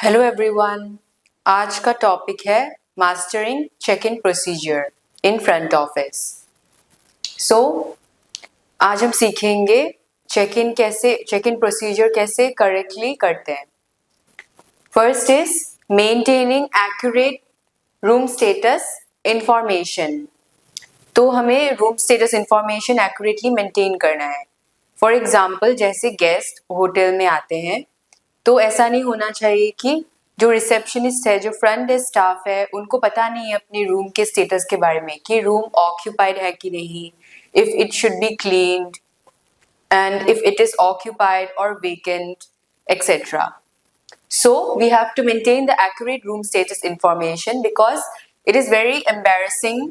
Hello everyone. आज का topic है mastering check in procedure in front office. So आज हम सीखेंगे चेक इन प्रोसीजर कैसे करेक्टली करते हैं। First is maintaining accurate room status information. तो हमें room status information accurately maintain करना है। फॉर एग्जाम्पल, जैसे गेस्ट होटल में आते हैं तो ऐसा नहीं होना चाहिए कि जो रिसेप्शनिस्ट है, जो फ्रंट डेस्क स्टाफ है, उनको पता नहीं है अपने रूम के स्टेटस के बारे में कि रूम ऑक्यूपाइड है कि नहीं, if it should be cleaned and if it is occupied or vacant, etc. So we have to maintain the accurate room status information because it is very embarrassing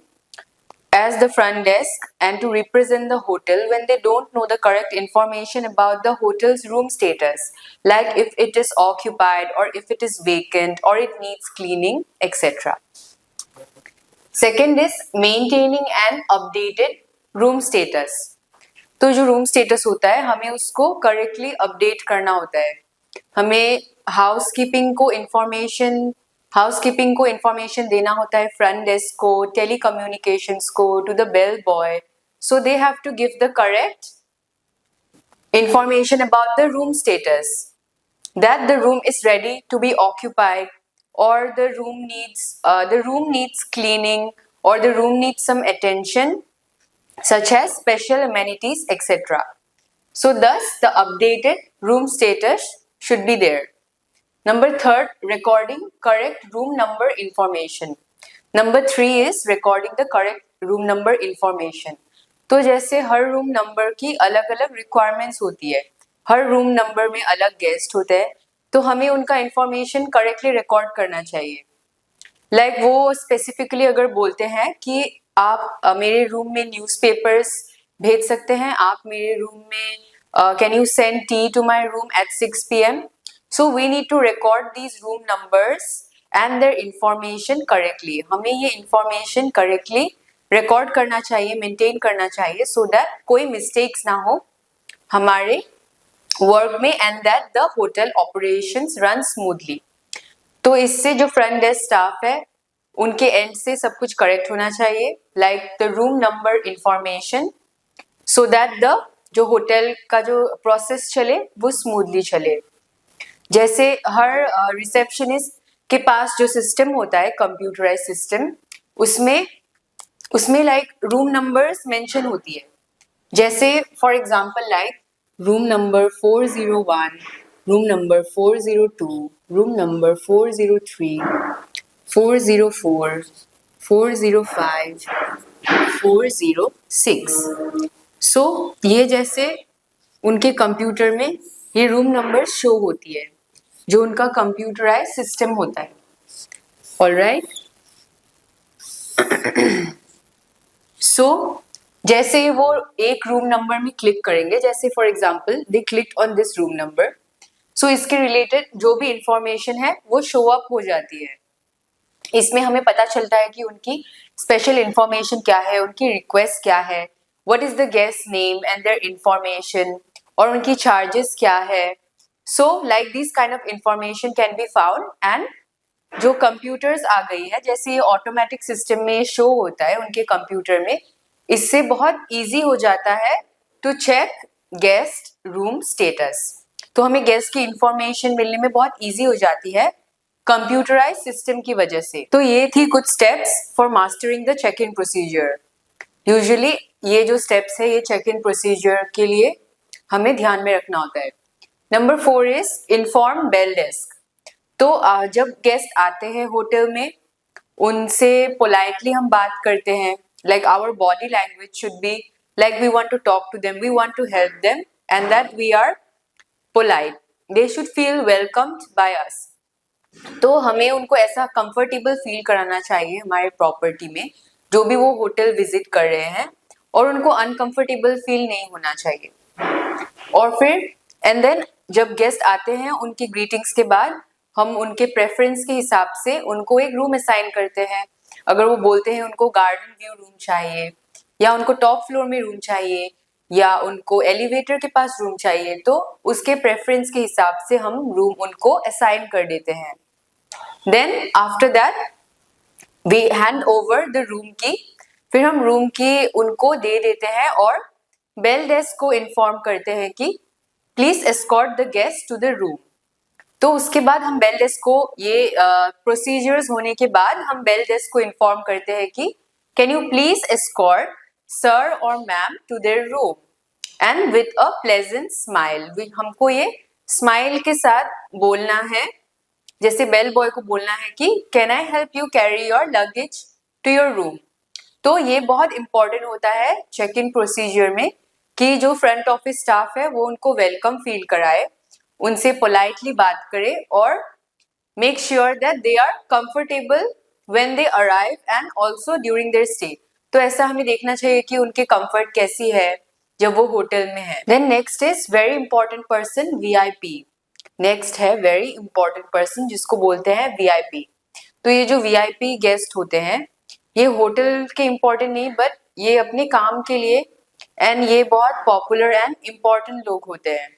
as the front desk and to represent the hotel when they don't know the correct information about the hotel's room status, like if it is occupied or if it is vacant or it needs cleaning, etc. Second is maintaining an updated room status. तो जो room status होता है हमें उसको correctly update करना होता है। हमें हाउसकीपिंग को इंफॉर्मेशन देना होता है, फ्रंट डेस्क को, टेलीकम्युनिकेशंस को, to the bell boy, so they have to give the correct information about the room status, that the room is ready to be occupied or the room needs cleaning or the room needs some attention such as special amenities, etc. So thus the updated room status should be there. Number third, recording correct room number information. Number three is recording the correct room number information. तो जैसे हर room number की अलग अलग requirements होती है, हर room number में अलग guest होते हैं, तो हमें उनका इंफॉर्मेशन करेक्टली रिकॉर्ड करना चाहिए। लाइक वो स्पेसिफिकली अगर बोलते हैं कि आप मेरे रूम में न्यूज़पेपर्स भेज सकते हैं, आप मेरे रूम में can you send tea to my room at 6 PM, so we need to record these room numbers and their information correctly. हमें ये इंफॉर्मेशन करेक्टली रिकॉर्ड करना चाहिए, मेंटेन करना चाहिए, सो दैट कोई मिस्टेक्स ना हो हमारे वर्क में and that the hotel operations run smoothly. तो इससे जो फ्रंट डेस्क स्टाफ है उनके एंड से सब कुछ करेक्ट होना चाहिए, like the room number information, so that the जो होटल का जो प्रोसेस चले वो स्मूथली चले। जैसे हर रिसेप्शनिस्ट के पास जो सिस्टम होता है, कंप्यूटराइज सिस्टम, उसमें लाइक रूम नंबर्स मेंशन होती है। जैसे for example like room number 401, room number 402, room number 403, 404, 405, 406। सो ये जैसे उनके कंप्यूटर में ये रूम नंबर शो होती है जो उनका कंप्यूटराइज सिस्टम होता है। ऑलराइट, सो जैसे वो एक रूम नंबर में क्लिक करेंगे, जैसे for example the click on this room number, so इसके रिलेटेड जो भी इंफॉर्मेशन है वो शो अप हो जाती है। इसमें हमें पता चलता है कि उनकी स्पेशल इंफॉर्मेशन क्या है, उनकी रिक्वेस्ट क्या है, what is the guest name and their information, और उनकी चार्जेस क्या है। So like this kind of information can be found. And जो कंप्यूटर्स आ गई है, जैसे ये ऑटोमेटिक सिस्टम में शो होता है उनके कंप्यूटर में, इससे बहुत इजी हो जाता है to check guest room status. तो हमें गेस्ट की इंफॉर्मेशन मिलने में बहुत इजी हो जाती है कंप्यूटराइज सिस्टम की वजह से। तो ये थी कुछ steps for mastering the check in procedure. Usually ये जो स्टेप्स है ये चेक इन प्रोसीजर के लिए हमें ध्यान में रखना होता है। Number 4 is inform bell desk. तो जब गेस्ट आते हैं होटल में, उनसे पोलाइटली हम बात करते हैं, like our body language should be like we want to talk to them, we want to help them and that we are polite, they should feel welcomed by us. तो हमें उनको ऐसा कंफर्टेबल फील कराना चाहिए हमारे property में, जो भी वो होटल विजिट कर रहे हैं, और उनको अनकंफर्टेबल फील नहीं होना चाहिए। और फिर एंड देन जब गेस्ट आते हैं उनकी ग्रीटिंग्स के बाद हम उनके प्रेफरेंस के हिसाब से उनको एक रूम असाइन करते हैं। अगर वो बोलते हैं उनको गार्डन व्यू रूम चाहिए, या उनको टॉप फ्लोर में रूम चाहिए, या उनको एलिवेटर के पास रूम चाहिए, तो उसके प्रेफरेंस के हिसाब से हम रूम उनको असाइन कर देते हैं। Then after that we hand over the room key, फिर हम रूम की उनको दे देते हैं और बेल डेस्क को इन्फॉर्म करते हैं कि please escort the guest to the room. तो उसके बाद हम बेल डेस्क को ये प्रोसीजर्स होने के बाद हम बेल डेस्क को इन्फॉर्म करते हैं कि can you please escort sir और ma'am to their room and with a pleasant smile. हमको ये स्माइल के साथ बोलना है, जैसे बेल बॉय को बोलना है कि can I help you carry your luggage to your room. तो ये बहुत इंपॉर्टेंट होता है चेक इन प्रोसीजर में कि जो फ्रंट ऑफिस स्टाफ है वो उनको वेलकम फील कराए, उनसे पोलाइटली बात करे और make sure that they are comfortable when they arrive and also during their stay. तो ऐसा हमें देखना चाहिए कि उनके कंफर्ट कैसी है जब वो होटल में है। Then next is very important person, VIP. Next है वेरी इंपॉर्टेंट पर्सन जिसको बोलते हैं वीआईपी। तो ये जो वीआईपी गेस्ट होते हैं ये होटल के इम्पोर्टेंट नहीं, बट ये अपने काम के लिए एंड ये बहुत पॉपुलर एंड इम्पोर्टेंट लोग होते हैं,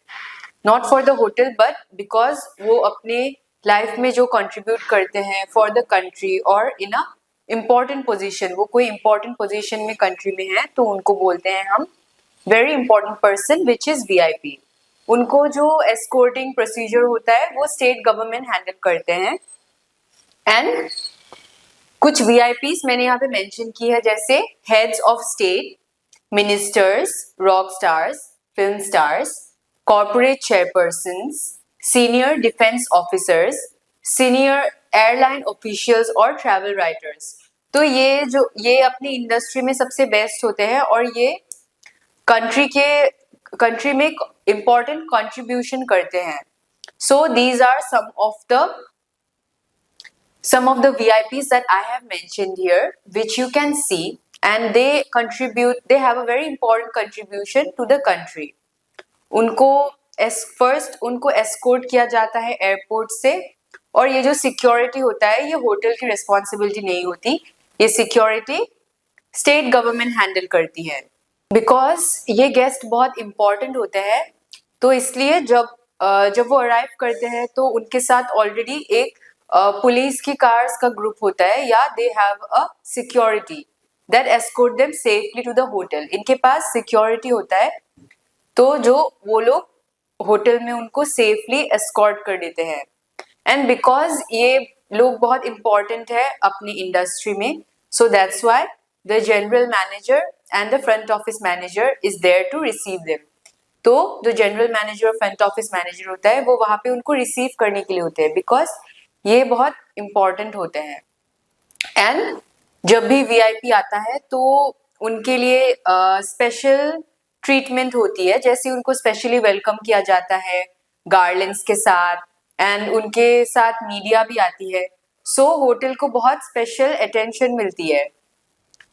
not for the hotel but because वो अपने लाइफ में जो कंट्रीब्यूट करते हैं फॉर द कंट्री और इन अ इम्पॉर्टेंट पोजीशन, वो कोई इम्पॉर्टेंट पोजीशन में कंट्री में है तो उनको बोलते हैं हम very important person which is VIP. उनको जो एस्कॉर्टिंग प्रोसीजर होता है वो स्टेट गवर्नमेंट हैंडल करते हैं। एंड कुछ वीआईपीज मैंने यहाँ पे मेंशन की है, जैसे heads of state, ministers, rock stars, film stars, corporate chairpersons, senior defence officers, senior airline officials और ट्रैवल राइटर्स। तो ये अपनी इंडस्ट्री में सबसे बेस्ट होते हैं और ये कंट्री में इम्पोर्टेंट कंट्रीब्यूशन करते हैं। So these are some of the VIPs that I have mentioned here, which you can see, and they have a very important contribution to the country. उनको उनको एस्कॉर्ट किया जाता है एयरपोर्ट से, और ये जो सिक्योरिटी होता है ये होटल की रिस्पॉन्सिबिलिटी नहीं होती, ये सिक्योरिटी स्टेट गवर्नमेंट हैंडल करती है। बिकॉज ये गेस्ट बहुत इंपॉर्टेंट होते हैं, तो इसलिए जब वो अराइव करते हैं तो उनके साथ ऑलरेडी एक पुलिस की कार्स का ग्रुप होता है या they have a security that escort them safely to the hotel. इनके पास सिक्योरिटी होता है तो जो वो लोग होटल में उनको सेफली एस्कॉर्ट कर देते हैं। एंड बिकॉज ये लोग बहुत इंपॉर्टेंट है अपनी इंडस्ट्री में, so that's why the general manager and the front office manager is there to receive them. तो जो जनरल मैनेजर और फ्रंट ऑफिस मैनेजर होता है वो वहां पे उनको रिसीव करने के लिए होते हैं, बिकॉज ये बहुत इंपॉर्टेंट होते हैं। एंड जब भी वीआईपी आता है तो उनके लिए स्पेशल ट्रीटमेंट होती है, जैसे उनको स्पेशली वेलकम किया जाता है गार्लैंड्स के साथ, एंड उनके साथ मीडिया भी आती है। सो होटल को बहुत स्पेशल अटेंशन मिलती है,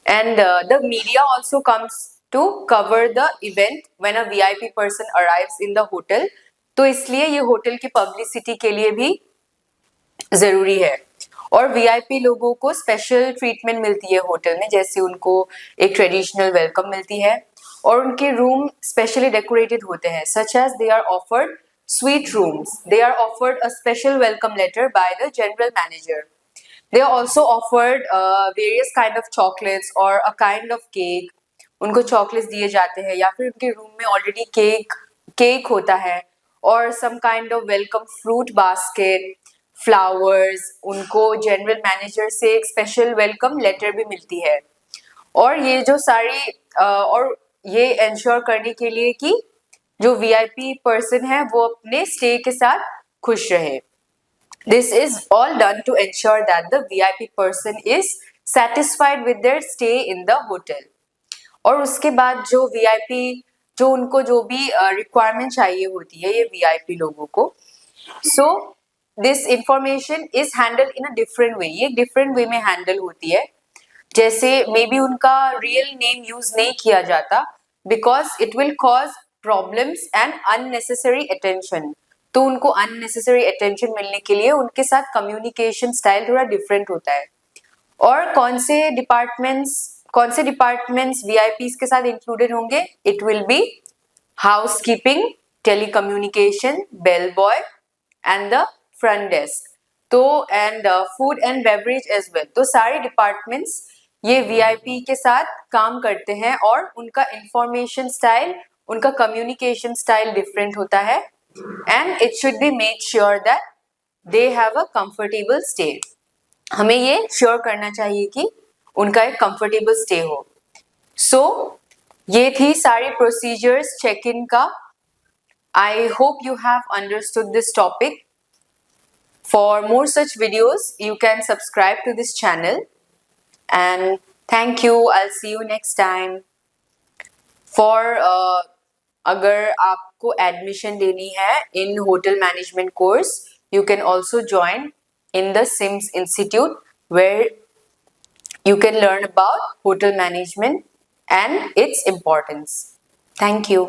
and the media also comes to cover the event when a VIP person arrives in the hotel. तो इसलिए ये होटल की पब्लिसिटी के लिए भी जरूरी है। और वीआईपी लोगों को स्पेशल ट्रीटमेंट मिलती है होटल में, जैसे उनको एक ट्रेडिशनल वेलकम मिलती है और उनके रूम स्पेशली डेकोरेटेड होते हैं, such as they are offered suite rooms, they are offered a special welcome letter by the general manager, they are also offered various kind of chocolates और a kind of cake. उनको chocolates दिए जाते हैं या फिर उनके room में already cake होता है और some kind of welcome fruit basket, flowers. उनको जनरल मैनेजर से एक स्पेशल वेलकम लेटर भी मिलती है। और ये जो सारी और ये इंश्योर करने के लिए कि जो वीआईपी पर्सन है वो अपने स्टे के साथ खुश रहे। This is all done to ensure that the VIP person is satisfied with their stay in the hotel. और उसके बाद जो वीआईपी जो उनको जो भी रिक्वायरमेंट चाहिए होती है ये वीआईपी लोगों को, so this information is handle in a different way, ये डिफरेंट वे में हैंडल होती है। जैसे मे बी उनका रियल नेम यूज नहीं किया जाता because it will cause problems and unnecessary attention. तो उनको अननेसेसरी अटेंशन मिलने के लिए उनके साथ कम्युनिकेशन स्टाइल थोड़ा डिफरेंट होता है। और कौन से डिपार्टमेंट्स कौन से डिपार्टमेंट्स वीआईपीज के साथ इंक्लूडेड होंगे? It will be housekeeping, telecommunication, bell boy and the front desk. तो and food and beverage as well. तो सारे डिपार्टमेंट्स ये वीआईपी के साथ काम करते हैं और उनका इंफॉर्मेशन स्टाइल, उनका कम्युनिकेशन स्टाइल डिफरेंट होता है and it should be made sure that they have a comfortable stay. हमें ये श्योर करना चाहिए कि उनका एक कंफर्टेबल स्टे हो। सो ये थी सारी प्रोसीजर्स चेक इन का। I hope you have understood this topic. For more such videos, you can subscribe to this channel. And thank you. I'll see you next time. For अगर आपको admission लेनी है in hotel management course, you can also join in the SIMS Institute where you can learn about hotel management and its importance. Thank you.